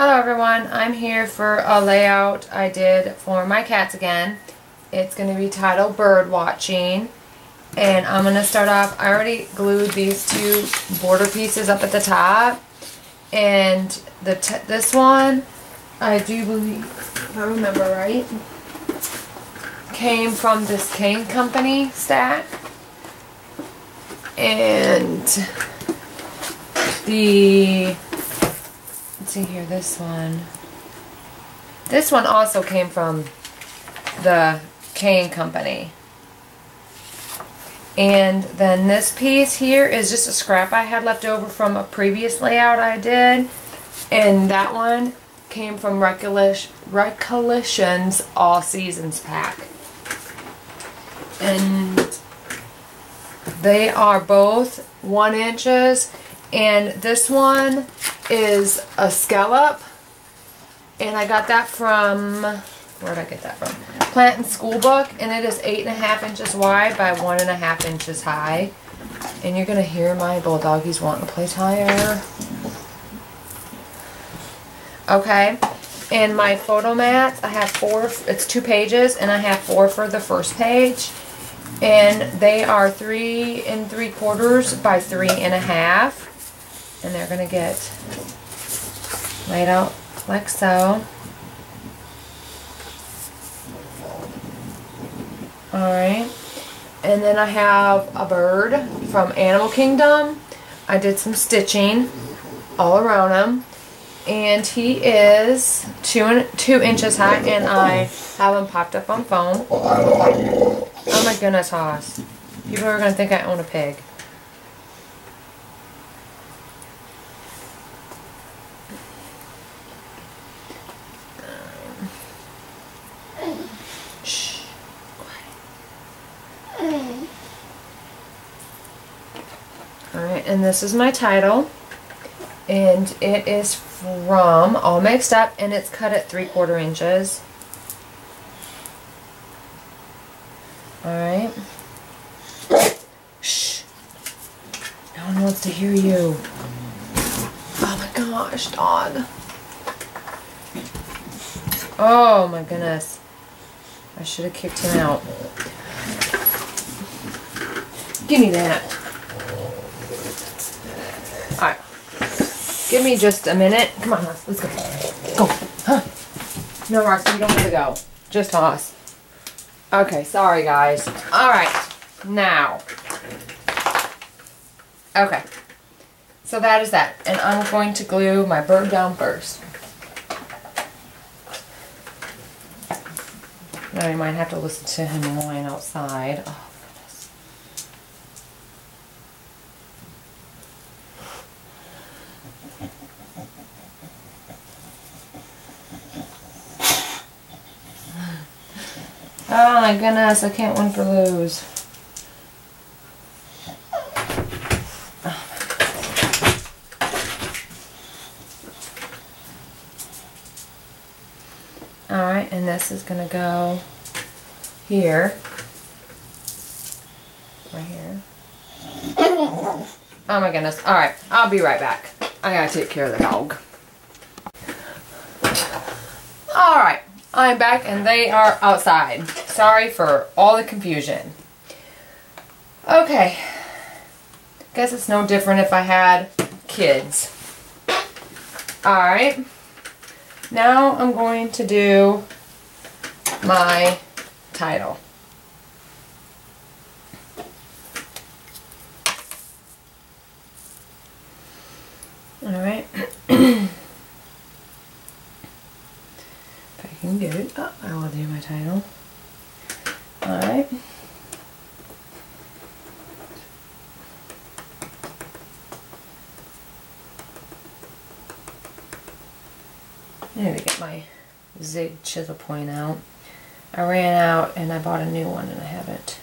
Hello everyone, I'm here for a layout I did for my cats again. It's going to be titled Bird Watching, and I'm going to start off. I already glued these two border pieces up at the top, and this one, I do believe, if I remember right, came from this Cane Company stack, and let's see here, this one also came from the Cane Company. And then this piece here is just a scrap I had left over from a previous layout I did. And that one came from Recollections All Seasons pack. And they are both 1 inches. And this one is a Scallop, and I got that from, where did I get that from? Plantin Schoolbook, and it is 8.5 inches wide by 1.5 inches high. And you're gonna hear my bulldoggies wanting to play tire. Okay, and my photo mats, I have 4. It's 2 pages, and I have 4 for the first page, and they are 3 3/4 by 3.5. And they're going to get laid out like so. Alright. And then I have a bird from Animal Kingdom. I did some stitching all around him. And he is 2 inches high, and I have him popped up on foam. Oh my goodness, Hoss. People are going to think I own a pig. Alright, and this is my title, and it is from All Mixed Up, and it's cut at 3/4 inches. Alright. Shh. No one wants to hear you. Oh my gosh, dog. Oh my goodness. I should have kicked him out. Give me that. Alright. Give me just a minute. Come on, Hoss. Let's go. Go. Huh. No, Roxy, you don't have to go. Just Hoss. Okay, sorry guys. Alright. Now. Okay. So that is that. And I'm going to glue my bird down first. Now you might have to listen to him whine outside. Oh. Oh my goodness, I can't win for lose. Alright, and this is going to go here. Right here. Oh my goodness. Alright, I'll be right back. I gotta take care of the dog. Alright. I'm back, and they are outside. Sorry for all the confusion. Okay. Guess it's no different if I had kids. Alright. Now I'm going to do my title. Alright. Can get it. Oh, I will do my title. Alright. I need to get my zig chisel point out. I ran out and I bought a new one, and I haven't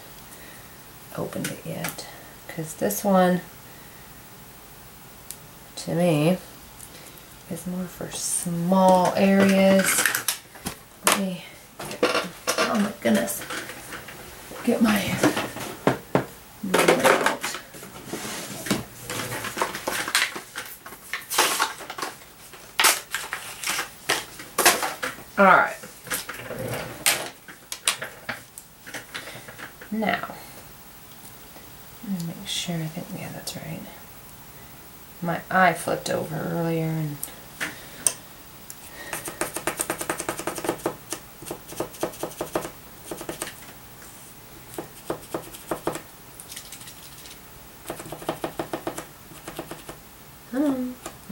opened it yet. Because this one, to me, is more for small areas. Let me oh my goodness, get my ruler out. Alright. Now, let me make sure, I think, yeah, that's right. My eye flipped over earlier and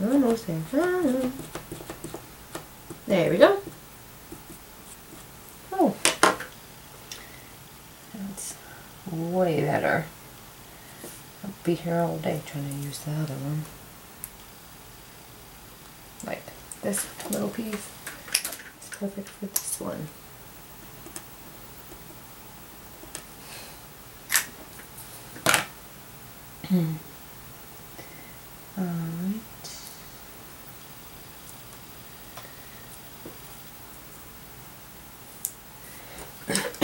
almost there. There we go. Oh, that's way better. I'll be here all day trying to use the other one. Like this little piece is perfect for this one. Alright.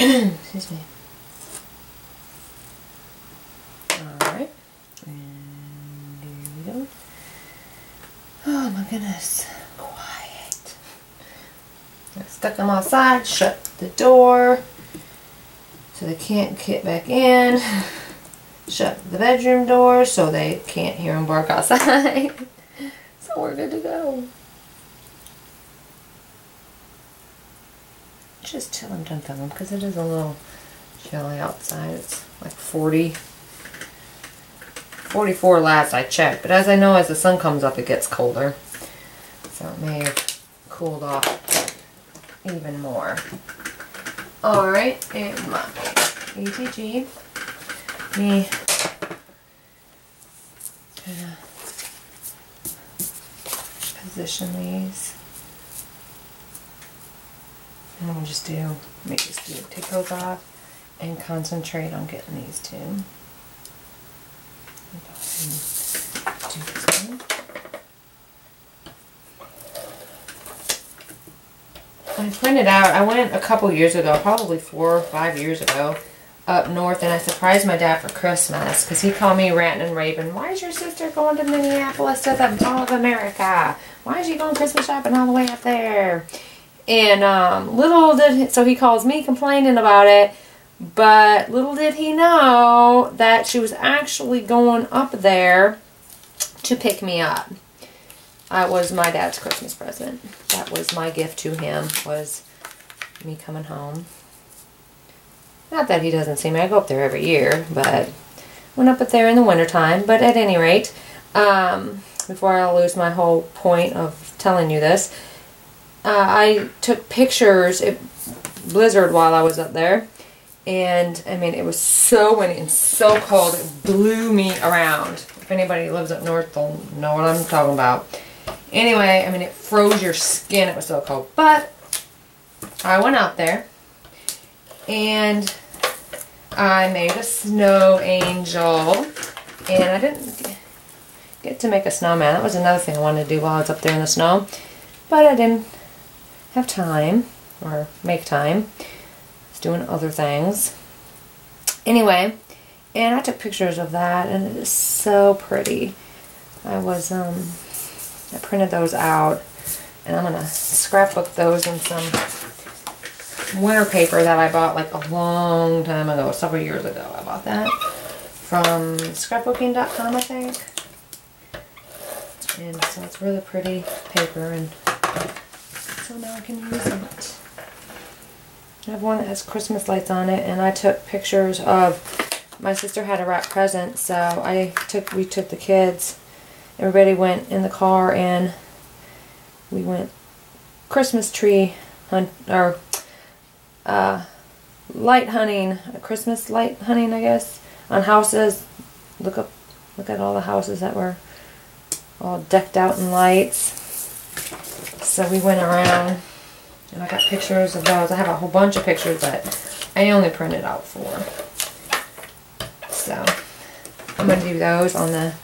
Excuse me. Alright. And there we go. Oh my goodness. Quiet. I stuck them outside, shut the door so they can't get back in. Shut the bedroom door so they can't hear them bark outside. So we're good to go. Just chill and don't film them because it is a little chilly outside. It's like 44 last I checked, but as I know, as the sun comes up it gets colder, so it may have cooled off even more. Alright, and my ATG, me gonna position these. And we'll just take those off and concentrate on getting these two. Go ahead and do this one. I printed out, I went a couple years ago, probably 4 or 5 years ago, up north, and I surprised my dad for Christmas because he called me ranting and raving, why is your sister going to Minneapolis to the Mall of America? Why is she going Christmas shopping all the way up there? And so he calls me complaining about it, but little did he know that she was actually going up there to pick me up. It was my dad's Christmas present. That was my gift to him, was me coming home. Not that he doesn't see me, I go up there every year, but went up there in the wintertime. But at any rate, before I lose my whole point of telling you this, I took pictures, it blizzard while I was up there, and I mean it was so windy and so cold it blew me around. If anybody lives up north, they'll know what I'm talking about. Anyway, I mean it froze your skin, it was so cold. But I went out there and I made a snow angel, and I didn't get to make a snowman. That was another thing I wanted to do while I was up there in the snow, but I didn't have time, or make time. I was doing other things. Anyway, and I took pictures of that, and it is so pretty. I printed those out, and I'm gonna scrapbook those in some winter paper that I bought like a long time ago, several years ago. I bought that from scrapbooking.com, I think. And so it's really pretty paper, and so now I can use it. I have one that has Christmas lights on it, and I took pictures of, my sister had a wrap present, so we took the kids, everybody went in the car, and we went Christmas tree hunt, or light hunting, Christmas light hunting, I guess, on houses. Look at all the houses that were all decked out in lights. So we went around, and I got pictures of those. I have a whole bunch of pictures, but I only printed out 4. So I'm going to do those on the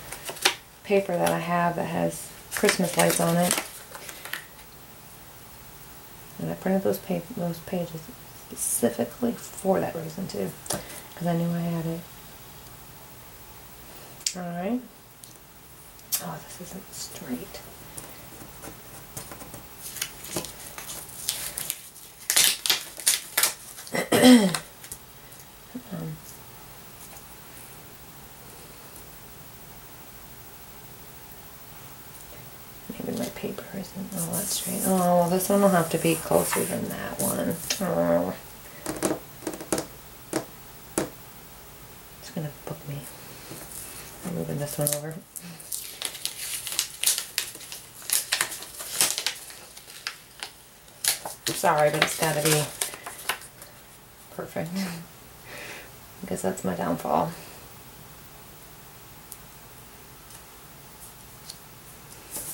paper that I have that has Christmas lights on it. And I printed those pages specifically for that reason too, because I knew I had it. Alright. Oh, this isn't straight. Maybe my paper isn't all that straight. Oh, well, this one will have to be closer than that one. Oh. It's gonna book me. I'm moving this one over. Sorry, but it's gotta be perfect. I guess that's my downfall.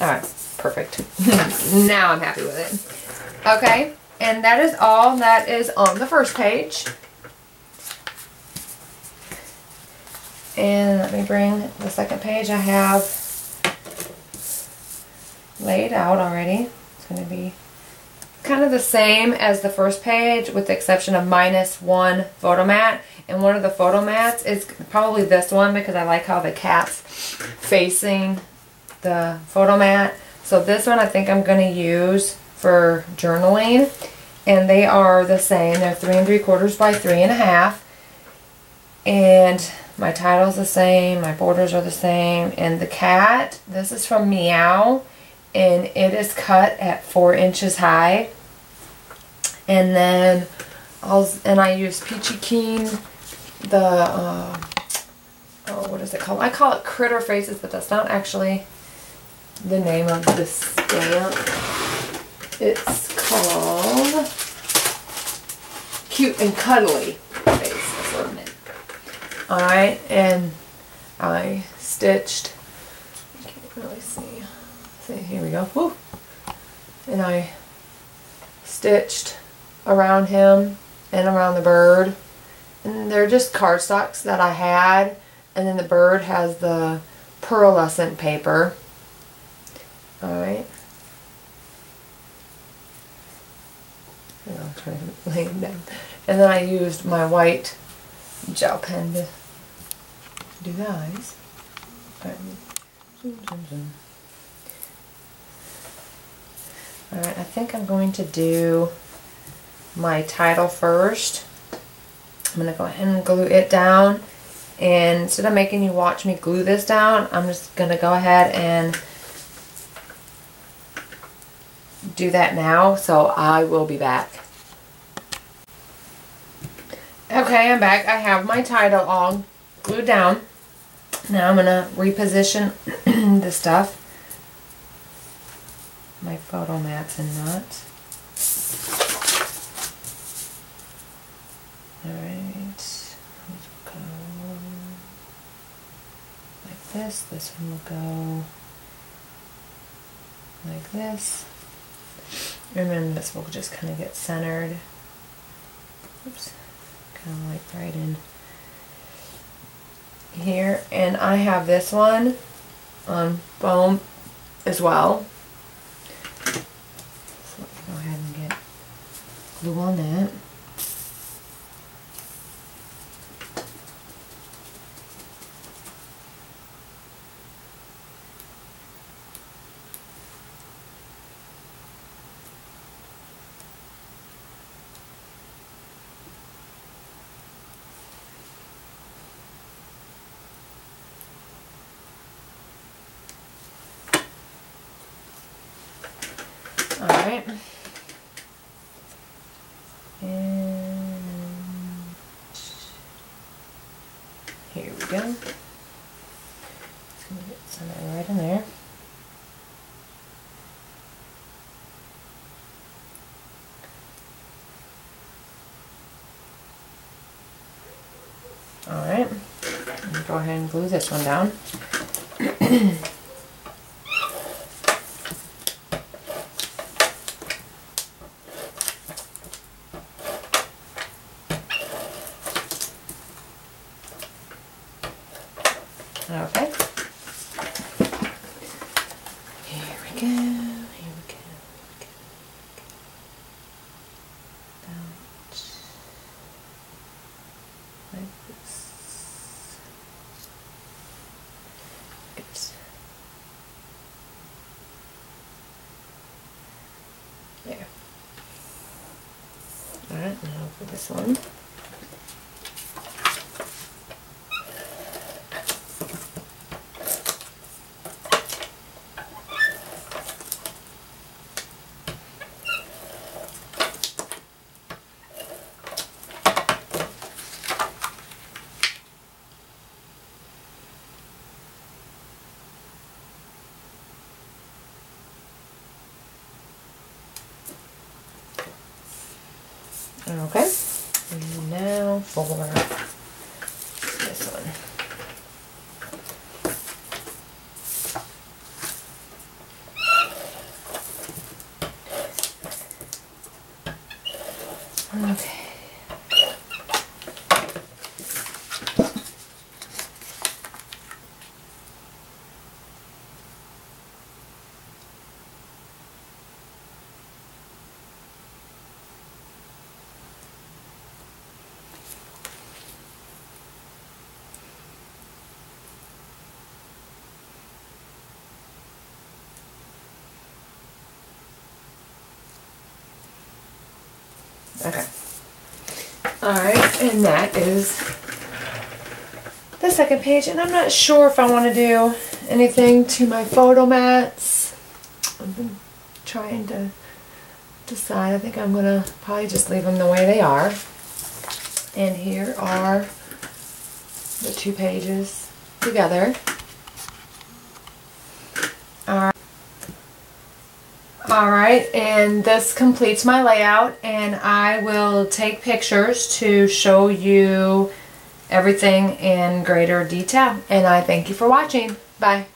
Alright, perfect. Now I'm happy with it. Okay, and that is all that is on the first page. And let me bring the second page. I have laid out already. It's going to be kind of the same as the first page with the exception of -1 photo mat. And one of the photo mats is probably this one because I like how the cat's facing the photo mat. So this one I think I'm going to use for journaling. And they are the same. They're 3 3/4 by 3 1/2. And my title's the same. My borders are the same. And the cat, this is from Meow. And it is cut at 4 inches high. And then I use Peachy Keen, oh, what is it called? I call it Critter Faces, but that's not actually the name of the stamp. It's called Cute and Cuddly Face Assortment. Alright, and I stitched, you can't really see. Here we go. Woo. And I stitched around him and around the bird. And they're just cardstocks that I had. And then the bird has the pearlescent paper. Alright. I'm trying to lay him down. And then I used my white gel pen to do the eyes. Alright, I think I'm going to do my title first. I'm going to go ahead and glue it down. And instead of making you watch me glue this down, I'm just going to go ahead and do that now. So I will be back. Okay, I'm back. I have my title all glued down. Now I'm going to reposition the stuff. My photo mats and nuts. Alright, go like this. This one will go like this. And then this will just kind of get centered. Oops. Kind of like right in here. And I have this one on foam as well. So let me go ahead and get glue on that. Alright, and here we go. It's going to get centered right in there. Alright, go ahead and glue this one down. Okay. Here we go. Here we go. Out. Like this. Good. There. Alright, now for this one. for this one. Okay. Okay. Alright, and that is the second page. And I'm not sure if I want to do anything to my photo mats. I've been trying to decide. I think I'm going to probably just leave them the way they are. And here are the 2 pages together. Alright, and this completes my layout, and I will take pictures to show you everything in greater detail. And I thank you for watching. Bye.